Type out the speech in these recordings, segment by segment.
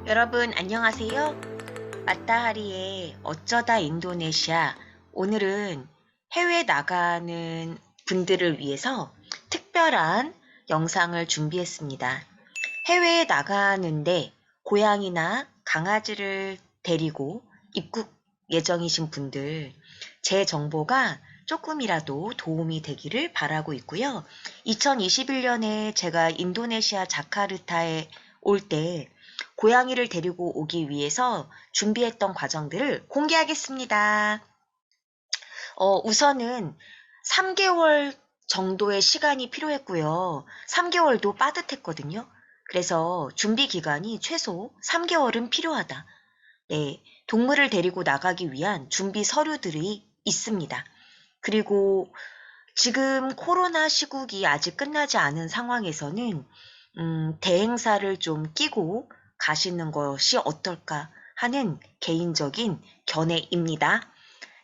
여러분 안녕하세요. 마따하리의 어쩌다 인도네시아. 오늘은 해외 나가는 분들을 위해서 특별한 영상을 준비했습니다. 해외에 나가는데 고양이나 강아지를 데리고 입국 예정이신 분들, 제 정보가 조금이라도 도움이 되기를 바라고 있고요. 2021년에 제가 인도네시아 자카르타에 올 때 고양이를 데리고 오기 위해서 준비했던 과정들을 공개하겠습니다. 우선은 3개월 정도의 시간이 필요했고요. 3개월도 빠듯했거든요. 그래서 준비 기간이 최소 3개월은 필요하다. 네, 동물을 데리고 나가기 위한 준비 서류들이 있습니다. 그리고 지금 코로나 시국이 아직 끝나지 않은 상황에서는 대행사를 좀 끼고 가시는 것이 어떨까 하는 개인적인 견해입니다.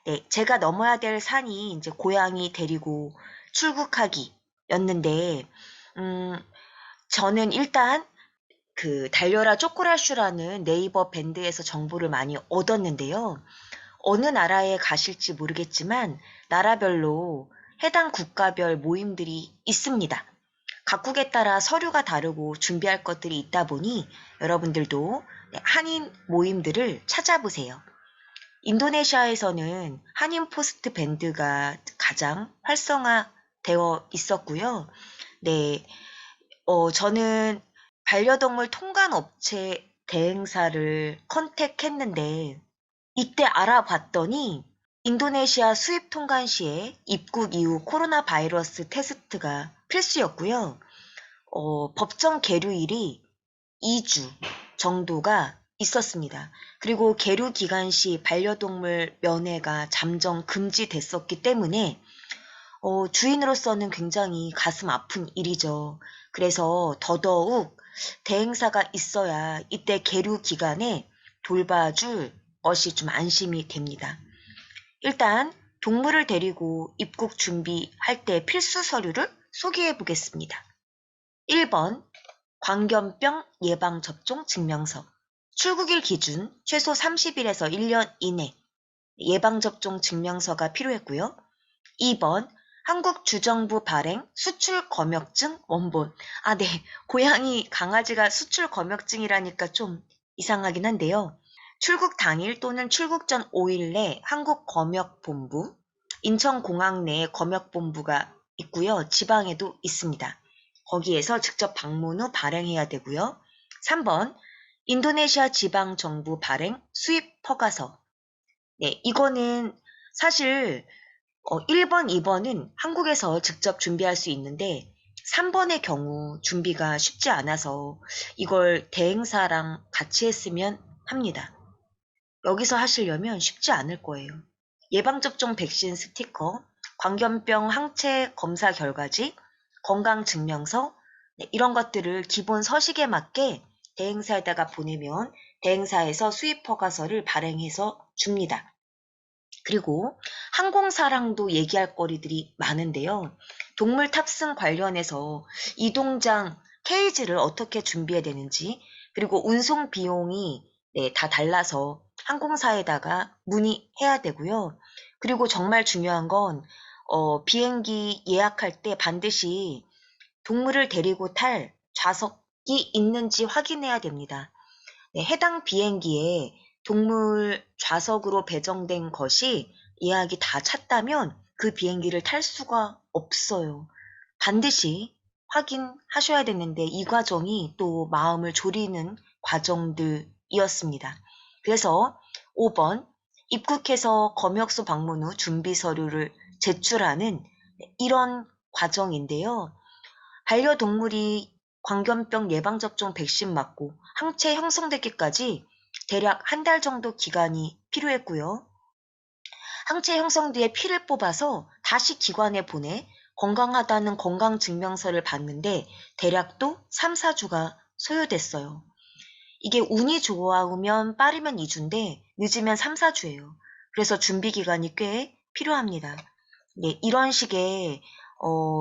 네, 제가 넘어야 될 산이 이제 고양이 데리고 출국하기였는데, 저는 일단 그 달려라 쪼꼬라슈라는 네이버 밴드에서 정보를 많이 얻었는데요. 어느 나라에 가실지 모르겠지만 나라별로 해당 국가별 모임들이 있습니다. 각국에 따라 서류가 다르고 준비할 것들이 있다 보니 여러분들도 한인 모임들을 찾아보세요. 인도네시아에서는 한인 포스트 밴드가 가장 활성화되어 있었고요. 네, 저는 반려동물 통관업체 대행사를 컨택했는데 이때 알아봤더니 인도네시아 수입 통관 시에 입국 이후 코로나 바이러스 테스트가 필수였고요. 법정 계류일이 2주 정도가 있었습니다. 그리고 계류 기간 시 반려동물 면회가 잠정 금지됐었기 때문에 주인으로서는 굉장히 가슴 아픈 일이죠. 그래서 더더욱 대행사가 있어야 이때 계류 기간에 돌봐줄 것이 좀 안심이 됩니다. 일단 동물을 데리고 입국 준비할 때 필수 서류를 소개해 보겠습니다. 1번 광견병 예방접종 증명서. 출국일 기준 최소 30일에서 1년 이내 예방접종 증명서가 필요했고요. 2번 한국주정부 발행 수출 검역증 원본. 아, 네. 고양이, 강아지가 수출 검역증이라니까 좀 이상하긴 한데요. 출국 당일 또는 출국 전 5일 내 한국검역본부, 인천공항 내에 검역본부가 있고요. 지방에도 있습니다. 거기에서 직접 방문 후 발행해야 되고요. 3번 인도네시아 지방정부 발행 수입 허가서. 네, 이거는 사실 1번, 2번은 한국에서 직접 준비할 수 있는데 3번의 경우 준비가 쉽지 않아서 이걸 대행사랑 같이 했으면 합니다. 여기서 하시려면 쉽지 않을 거예요. 예방접종 백신 스티커, 광견병 항체 검사 결과지, 건강증명서, 네, 이런 것들을 기본 서식에 맞게 대행사에다가 보내면 대행사에서 수입허가서를 발행해서 줍니다. 그리고 항공사랑도 얘기할 거리들이 많은데요. 동물 탑승 관련해서 이동장 케이지를 어떻게 준비해야 되는지, 그리고 운송 비용이 다 달라서 항공사에다가 문의해야 되고요. 그리고 정말 중요한 건 비행기 예약할 때 반드시 동물을 데리고 탈 좌석이 있는지 확인해야 됩니다. 네, 해당 비행기에 동물 좌석으로 배정된 것이 예약이 다 찼다면 그 비행기를 탈 수가 없어요. 반드시 확인하셔야 되는데 이 과정이 또 마음을 졸이는 과정들이었습니다. 그래서 5번 입국해서 검역소 방문 후 준비 서류를 제출하는 이런 과정인데요. 반려동물이 광견병 예방접종 백신 맞고 항체 형성되기까지 대략 한 달 정도 기간이 필요했고요. 항체 형성 뒤에 피를 뽑아서 다시 기관에 보내 건강하다는 건강증명서를 받는데 대략 또 3, 4주가 소요됐어요. 이게 운이 좋아오면 빠르면 2주인데 늦으면 3, 4주예요. 그래서 준비 기간이 꽤 필요합니다. 네, 이런 식의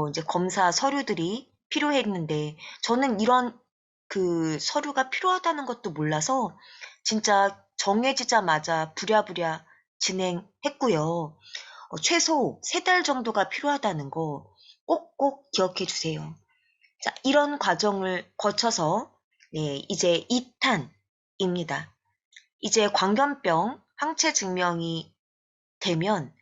이제 검사 서류들이 필요했는데 저는 이런 그 서류가 필요하다는 것도 몰라서 진짜 정해지자마자 부랴부랴 진행했고요. 최소 3달 정도가 필요하다는 거 꼭꼭 기억해 주세요. 자, 이런 과정을 거쳐서 네, 이제 2탄입니다. 이제 광견병 항체 증명이 되면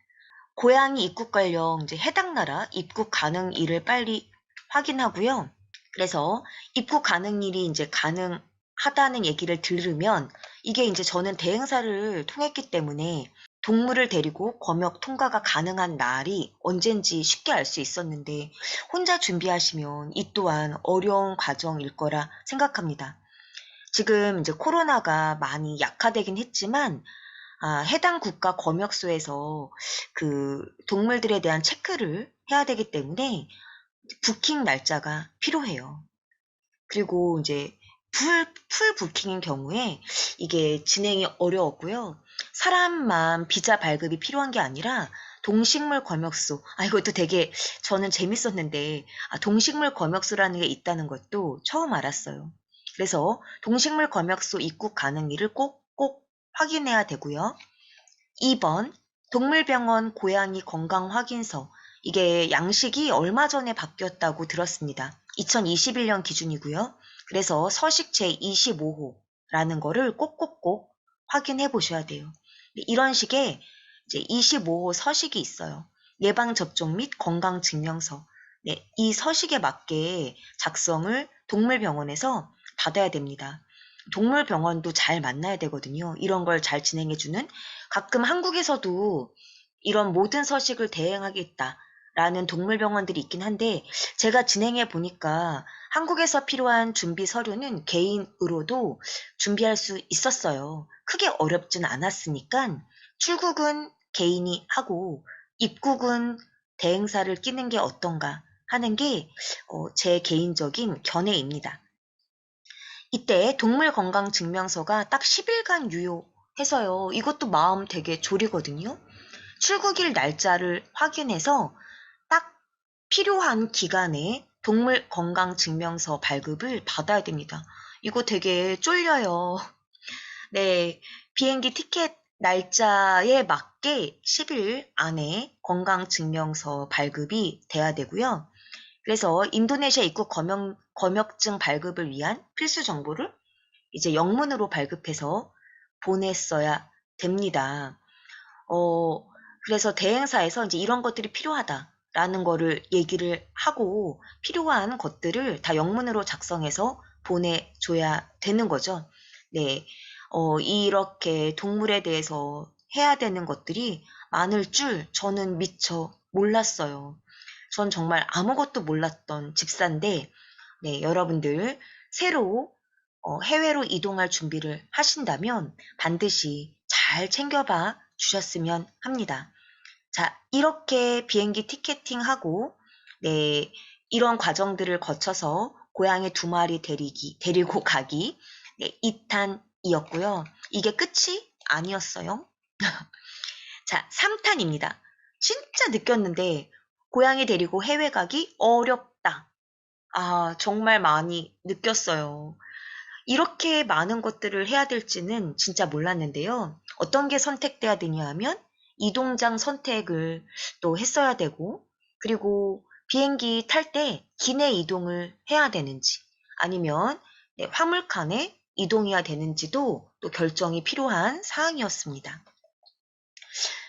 고양이 입국 관련 이제 해당 나라 입국 가능일을 빨리 확인하고요. 그래서 입국 가능일이 이제 가능하다는 얘기를 들으면 이게 이제 저는 대행사를 통했기 때문에 동물을 데리고 검역 통과가 가능한 날이 언젠지 쉽게 알 수 있었는데 혼자 준비하시면 이 또한 어려운 과정일 거라 생각합니다. 지금 이제 코로나가 많이 약화되긴 했지만 해당 국가 검역소에서 그 동물들에 대한 체크를 해야 되기 때문에 부킹 날짜가 필요해요. 그리고 이제 풀 부킹인 경우에 이게 진행이 어려웠고요. 사람만 비자 발급이 필요한 게 아니라 동식물 검역소, 이것도 되게 저는 재밌었는데, 동식물 검역소라는 게 있다는 것도 처음 알았어요. 그래서 동식물 검역소 입국 가능일을 꼭 확인해야 되고요. 2번, 동물병원 고양이 건강 확인서. 이게 양식이 얼마 전에 바뀌었다고 들었습니다. 2021년 기준이고요. 그래서 서식 제25호라는 거를 꼭꼭꼭 확인해 보셔야 돼요. 이런 식의 이제 25호 서식이 있어요. 예방접종 및 건강증명서. 네, 이 서식에 맞게 작성을 동물병원에서 받아야 됩니다. 동물병원도 잘 만나야 되거든요. 이런 걸 잘 진행해주는. 가끔 한국에서도 이런 모든 서식을 대행하겠다라는 동물병원들이 있긴 한데 제가 진행해 보니까 한국에서 필요한 준비 서류는 개인으로도 준비할 수 있었어요. 크게 어렵진 않았으니까 출국은 개인이 하고 입국은 대행사를 끼는 게 어떤가 하는 게 제 개인적인 견해입니다. 이때 동물건강증명서가 딱 10일간 유효해서요. 이것도 마음 되게 졸이거든요. 출국일 날짜를 확인해서 딱 필요한 기간에 동물건강증명서 발급을 받아야 됩니다. 이거 되게 쫄려요. 네, 비행기 티켓 날짜에 맞게 10일 안에 건강증명서 발급이 돼야 되고요. 그래서 인도네시아 입국 검역증 발급을 위한 필수 정보를 이제 영문으로 발급해서 보냈어야 됩니다. 그래서 대행사에서 이제 이런 것들이 필요하다라는 거를 얘기를 하고 필요한 것들을 다 영문으로 작성해서 보내줘야 되는 거죠. 네. 이렇게 동물에 대해서 해야 되는 것들이 많을 줄 저는 미처 몰랐어요. 전 정말 아무것도 몰랐던 집사인데, 네, 여러분들 새로 해외로 이동할 준비를 하신다면 반드시 잘 챙겨봐 주셨으면 합니다. 자, 이렇게 비행기 티켓팅하고, 네, 이런 과정들을 거쳐서 고양이 2마리 데리고 가기, 네, 2탄이었고요. 이게 끝이 아니었어요. 자, 3탄입니다. 진짜 느꼈는데, 고양이 데리고 해외 가기 어렵다. 정말 많이 느꼈어요. 이렇게 많은 것들을 해야 될지는 진짜 몰랐는데요. 어떤 게 선택돼야 되냐 하면 이동장 선택을 또 했어야 되고, 그리고 비행기 탈 때 기내 이동을 해야 되는지, 아니면 네, 화물칸에 이동해야 되는지도 또 결정이 필요한 사항이었습니다.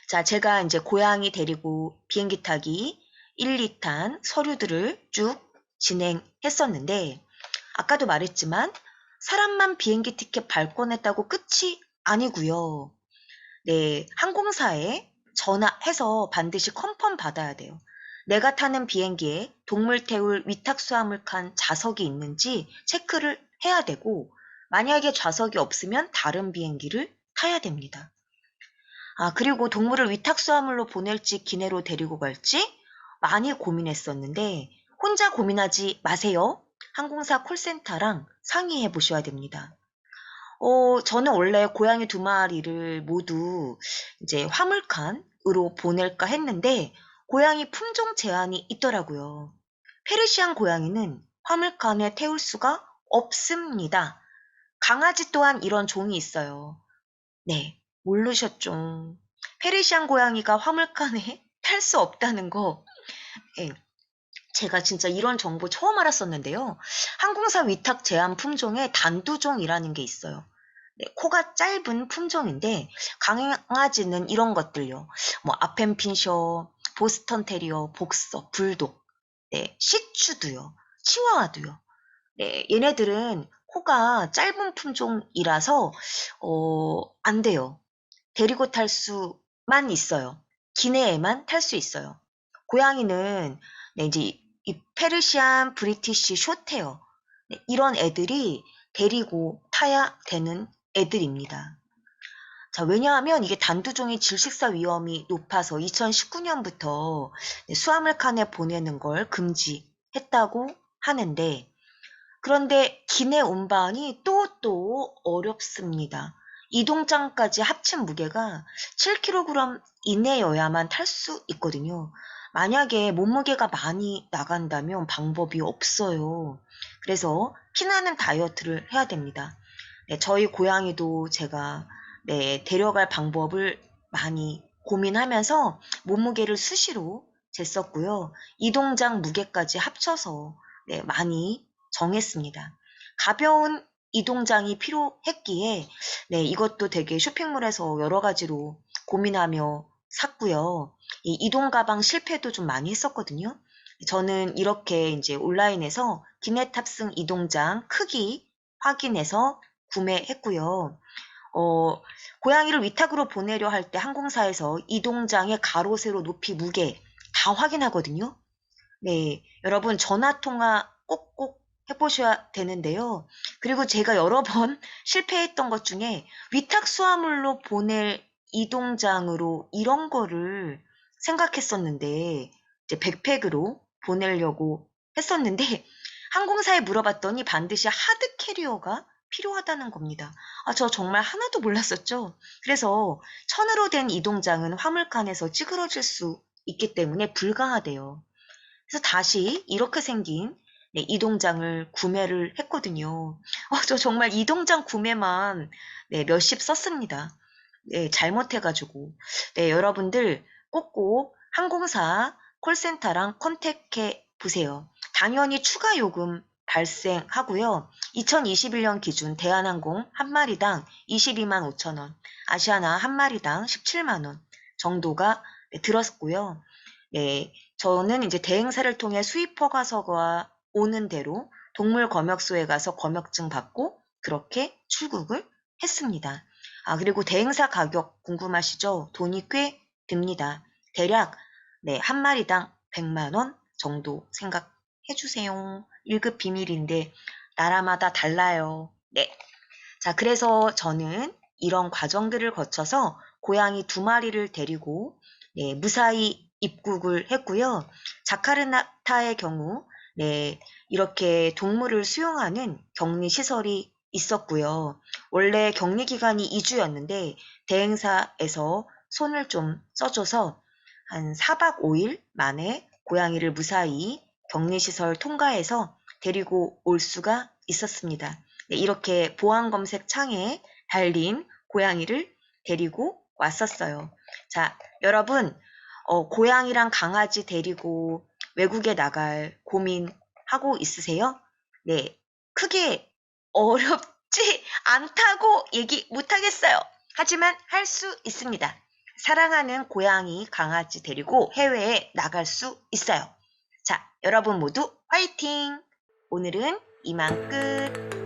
자, 제가 이제 고양이 데리고 비행기 타기 1, 2탄 서류들을 쭉 진행했었는데, 아까도 말했지만, 사람만 비행기 티켓 발권했다고 끝이 아니고요. 네, 항공사에 전화해서 반드시 컨펌 받아야 돼요. 내가 타는 비행기에 동물 태울 위탁 수화물 칸 좌석이 있는지 체크를 해야 되고, 만약에 좌석이 없으면 다른 비행기를 타야 됩니다. 그리고 동물을 위탁수화물로 보낼지 기내로 데리고 갈지 많이 고민했었는데 혼자 고민하지 마세요. 항공사 콜센터랑 상의해 보셔야 됩니다. 저는 원래 고양이 2마리를 모두 이제 화물칸으로 보낼까 했는데 고양이 품종 제한이 있더라고요. 페르시안 고양이는 화물칸에 태울 수가 없습니다. 강아지 또한 이런 종이 있어요. 네, 모르셨죠? 페르시안 고양이가 화물칸에 탈 수 없다는 거. 예, 제가 진짜 이런 정보 처음 알았었는데요. 항공사 위탁 제한 품종에 단두종이라는 게 있어요. 네, 코가 짧은 품종인데 강아지는 이런 것들요. 뭐 아펜핀셔, 보스턴 테리어, 복서, 불독, 네, 시츄도요, 치와와도요. 네, 얘네들은 코가 짧은 품종이라서 안 돼요. 데리고 탈 수만 있어요. 기내에만 탈 수 있어요. 고양이는 네, 이제 이 페르시안 브리티시 숏헤어 네, 이런 애들이 데리고 타야 되는 애들입니다. 자, 왜냐하면 이게 단두종의 질식사 위험이 높아서 2019년부터 수화물 칸에 보내는 걸 금지했다고 하는데 그런데 기내 운반이 또 어렵습니다. 이동장까지 합친 무게가 7kg 이내여야만 탈 수 있거든요. 만약에 몸무게가 많이 나간다면 방법이 없어요. 그래서 피나는 다이어트를 해야 됩니다. 네, 저희 고양이도 제가 네, 데려갈 방법을 많이 고민하면서 몸무게를 수시로 쟀었고요. 이동장 무게까지 합쳐서 네, 많이 정했습니다. 가벼운 이동장이 필요했기에 네, 이것도 되게 쇼핑몰에서 여러 가지로 고민하며 샀고요. 이 이동 가방 실패도 좀 많이 했었거든요. 저는 이렇게 이제 온라인에서 기내 탑승 이동장 크기 확인해서 구매했고요. 고양이를 위탁으로 보내려 할 때 항공사에서 이동장의 가로, 세로, 높이, 무게 다 확인하거든요. 네, 여러분 전화 통화 꼭꼭 해보셔야 되는데요. 그리고 제가 여러 번 실패했던 것 중에 위탁 수화물로 보낼 이동장으로 이런 거를 생각했었는데 이제 백팩으로 보내려고 했었는데 항공사에 물어봤더니 반드시 하드 캐리어가 필요하다는 겁니다. 아, 저 정말 하나도 몰랐었죠. 그래서 천으로 된 이동장은 화물칸에서 찌그러질 수 있기 때문에 불가하대요. 그래서 다시 이렇게 생긴 네, 이동장을 구매를 했거든요. 저 정말 이동장 구매만 네, 몇십 썼습니다. 네, 잘못해가지고. 네, 여러분들 꼭꼭 항공사 콜센터랑 컨택해 보세요. 당연히 추가 요금 발생하고요. 2021년 기준 대한항공 한 마리당 22만 5천 원, 아시아나 한 마리당 17만 원 정도가 네, 들었고요. 네, 저는 이제 대행사를 통해 수입 허가서가 오는 대로 동물 검역소에 가서 검역증 받고 그렇게 출국을 했습니다. 아, 그리고 대행사 가격 궁금하시죠? 돈이 꽤 듭니다. 대략 네, 한 마리당 100만 원 정도 생각해 주세요. 1급 비밀인데 나라마다 달라요. 네. 자, 그래서 저는 이런 과정들을 거쳐서 고양이 2마리를 데리고 네, 무사히 입국을 했고요. 자카르타의 경우 네, 이렇게 동물을 수용하는 격리 시설이 있었고요. 원래 격리 기간이 2주였는데 대행사에서 손을 좀 써줘서 한 4박 5일 만에 고양이를 무사히 격리 시설 통과해서 데리고 올 수가 있었습니다. 네, 이렇게 보안 검색 창에 달린 고양이를 데리고 왔었어요. 자, 여러분, 고양이랑 강아지 데리고 외국에 나갈 고민하고 있으세요? 네, 크게 어렵지 않다고 얘기 못하겠어요. 하지만 할 수 있습니다. 사랑하는 고양이, 강아지 데리고 해외에 나갈 수 있어요. 자, 여러분 모두 화이팅! 오늘은 이만 끝!